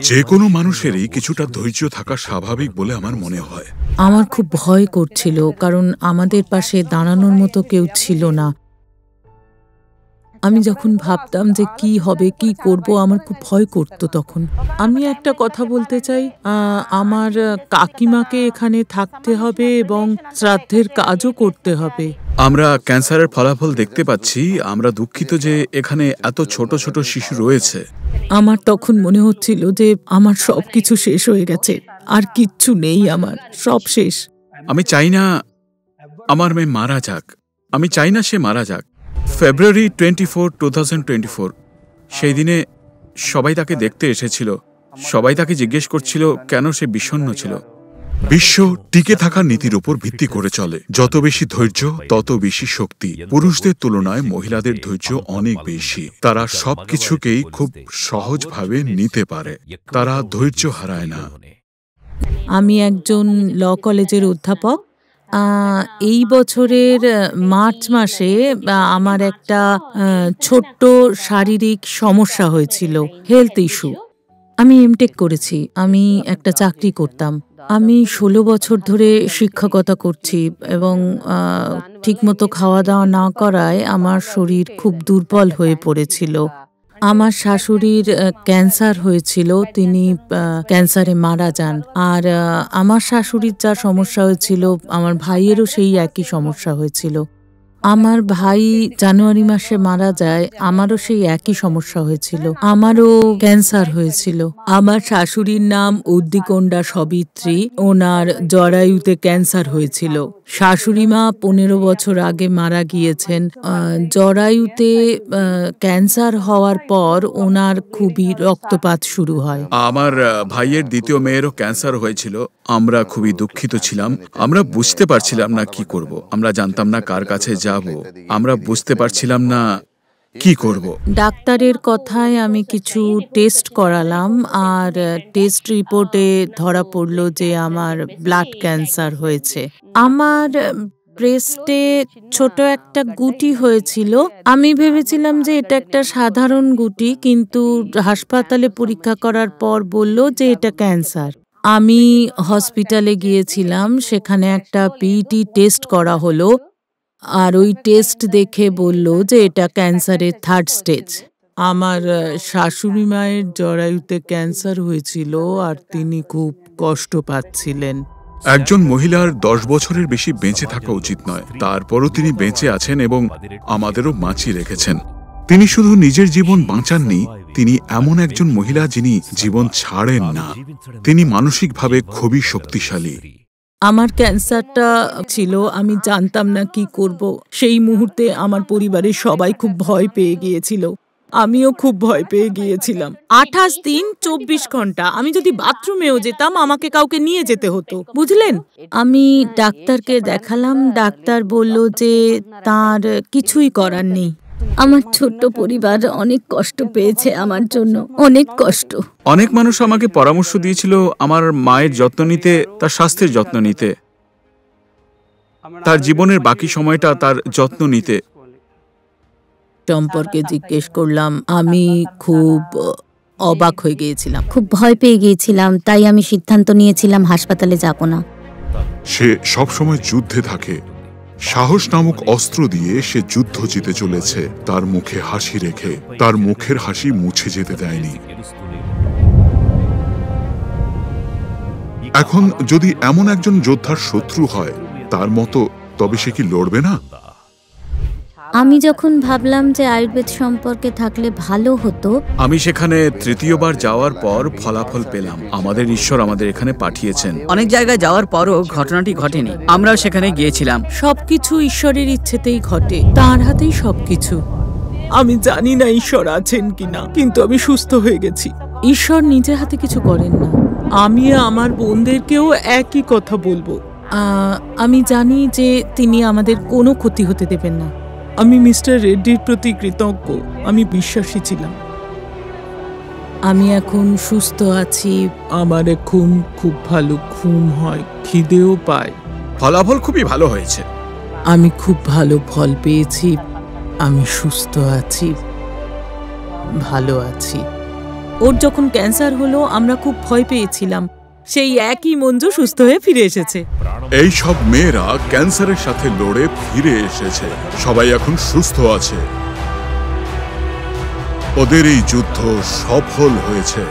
যে কোনো মানুষেরই কিছুটা ধৈর্য থাকা স্বাভাবিক বলে আমার মনে হয়। আমার খুব ভয় করছিল, কারণ আমাদের পাশে দাঁড়ানোর মতো কেউ ছিল না। আমি যখন ভাবতাম যে কি হবে, কি করব, আমার খুব ভয় করত তখন। আমি একটা কথা বলতে চাই, আমার কাকিমাকে এখানে থাকতে হবে এবং শ্রাদ্ধের কাজও করতে হবে। আমরা ক্যান্সারের ফলাফল দেখতে পাচ্ছি। আমরা দুঃখিত যে এখানে এত ছোট ছোট শিশু রয়েছে। আমার তখন মনে হচ্ছিল যে আমার সবকিছু শেষ হয়ে গেছে, আর কিচ্ছু নেই, আমার সব শেষ। আমি চাই না আমার মেয়ে মারা যাক, আমি চাই না সে মারা যাক। ফেব্রুয়ারি 24, 2024 সেই দিনে সবাই তাকে দেখতে এসেছিল। সবাই তাকে জিজ্ঞেস করছিল কেন সে বিষণ্ণ ছিল। বিশ্ব টিকে থাকার নীতির উপর ভিত্তি করে চলে। যত বেশি ধৈর্য তত বেশি শক্তি। পুরুষদের তুলনায় মহিলাদের ধৈর্য অনেক বেশি। তারা সবকিছুকেই খুব সহজভাবে নিতে পারে, তারা ধৈর্য হারায় না। আমি একজন ল কলেজের অধ্যাপক। এই বছরের মার্চ মাসে আমার একটা ছোট্ট শারীরিক সমস্যা হয়েছিল, হেলথ ইস্যু। আমি এমটেক করেছি, আমি একটা চাকরি করতাম। আমি 16 বছর ধরে শিক্ষকতা করছি এবং ঠিকমতো খাওয়া দাওয়া না করায় আমার শরীর খুব দুর্বল হয়ে পড়েছিল। আমার শাশুড়ির ক্যান্সার হয়েছিল, তিনি ক্যান্সারে মারা যান। আর আমার শাশুড়ির যা সমস্যা হয়েছিল, আমার ভাইয়েরও সেই একই সমস্যা হয়েছিল। আমার ভাই জানুয়ারি মাসে মারা যায়, আমারও সেই একই সমস্যা হয়েছিল, আমারও ক্যান্সার হয়েছিল। আমার শাশুড়ির নাম উদ্দিকোন্ডা সবিত্রী, ওনার জরায়ুতে ক্যান্সার হয়েছিল। শাশুড়ি মা 15 বছর আগে মারা গিয়েছেন। জরায়ুতে ক্যান্সার হওয়ার পর ওনার খুবই রক্তপাত শুরু হয়। আমার ভাইয়ের দ্বিতীয় মেয়েরও ক্যান্সার হয়েছিল। আমরা খুবই দুঃখিত ছিলাম। আমরা বুঝতে পারছিলাম না কি করব। আমরা জানতাম না কার কাছে যাব। আমরা বুঝতে পারছিলাম না কি করব। ডাক্তারের কথায় আমি কিছু টেস্ট করালাম, আর টেস্ট রিপোর্টে ধরা পড়ল যে আমার ব্লাড ক্যান্সার হয়েছে। আমার ব্রেস্টে ছোট একটা গুটি হয়েছিল। আমি ভেবেছিলাম যে এটা একটা সাধারণ গুটি, কিন্তু হাসপাতালে পরীক্ষা করার পর বলল যে এটা ক্যান্সার। আমি হসপিটালে গিয়েছিলাম, সেখানে একটা পিইটি টেস্ট করা হলো, আর ওই টেস্ট দেখে বলল যে এটা ক্যান্সারের 3rd স্টেজ। আমার শাশুড়ি মায়ের জরায়ুতে ক্যান্সার হয়েছিল, আর তিনি খুব কষ্ট পাচ্ছিলেন। একজন মহিলার 10 বছরের বেশি বেঁচে থাকা উচিত নয়, তারপরও তিনি বেঁচে আছেন এবং আমাদেরও বাঁচিয়ে রেখেছেন। তিনি শুধু নিজের জীবন বাঁচাননি, তিনি এমন একজন মহিলা যিনি জীবন ছাড়েন না। তিনি মানসিকভাবে খুবই শক্তিশালী। আমার ক্যান্সারটা ছিল, আমি জানতাম না কি করব। সেই মুহূর্তে আমার পরিবারের সবাই খুব ভয় পেয়ে গিয়েছিল, আমিও খুব ভয় পেয়ে গিয়েছিলাম। 28 দিন 24 ঘন্টা আমি যদি বাথরুমেও যেতাম, আমাকে কাউকে নিয়ে যেতে হতো, বুঝলেন। আমি ডাক্তারকে দেখালাম, ডাক্তার বলল যে তার কিছুই করার নেই। আমার ছোট্ট পরিবার অনেক কষ্ট পেয়েছে আমার জন্য, অনেক কষ্ট। অনেক মানুষ আমাকে পরামর্শ দিয়েছিল আমার মায়ের যত্ন নিতে, তার স্বাস্থ্যের যত্ন নিতে, তার জীবনের বাকি সময়টা তার যত্ন নিতে। সম্পর্কে জিজ্ঞেস করলাম, আমি খুব অবাক হয়ে গিয়েছিলাম, খুব ভয় পেয়ে গিয়েছিলাম। তাই আমি সিদ্ধান্ত নিয়েছিলাম হাসপাতালে যাব না। সে সবসময় যুদ্ধে থাকে। সাহস নামক অস্ত্র দিয়ে সে যুদ্ধ জিতে চলেছে, তার মুখে হাসি রেখে। তার মুখের হাসি মুছে যেতে দেয়নি। এখন যদি এমন একজন যোদ্ধার শত্রু হয় তার মতো, তবে সে কি লড়বে না? আমি যখন ভাবলাম যে আয়ুর্বেদ সম্পর্কে থাকলে ভালো হতো, আমি সেখানে 3য়বার যাওয়ার পর ফলাফল পেলাম। আমাদের ঈশ্বর আমাদের এখানে পাঠিয়েছেন। অনেক জায়গায় যাওয়ার পরও ঘটনাটি ঘটেনি, আমরাও সেখানে গিয়েছিলাম। সবকিছু ঈশ্বরের ইচ্ছেতেই ঘটে, তার হাতেই সবকিছু। আমি জানি না ঈশ্বর আছেন কিনা, কিন্তু আমি সুস্থ হয়ে গেছি। ঈশ্বর নিজের হাতে কিছু করেন না। আমি আমার বোনদেরকেও একই কথা বলবো। আমি জানি যে তিনি আমাদের কোনো ক্ষতি হতে দেবেন না। আমি মিস্টার রেড্ডির প্রতি কৃতজ্ঞ। আমি বিশ্বাসী ছিলাম। আমি এখন সুস্থ আছি। আমার এখন খুব ভালো ঘুম হয়, খিদেও পায়। ফলাফল খুবই ভালো হয়েছে। আমি খুব ভালো ফল পেয়েছি। আমি সুস্থ আছি, ভালো আছি। ওর যখন ক্যান্সার হলো আমরা খুব ভয় পেয়েছিলাম। সেই একই মঞ্জু সুস্থ হয়ে ফিরে এসেছে। এই সব মেয়েরা ক্যান্সারের সাথে লড়ে ফিরে এসেছে। সবাই এখন সুস্থ আছে। ওদের এই যুদ্ধ সফল হয়েছে।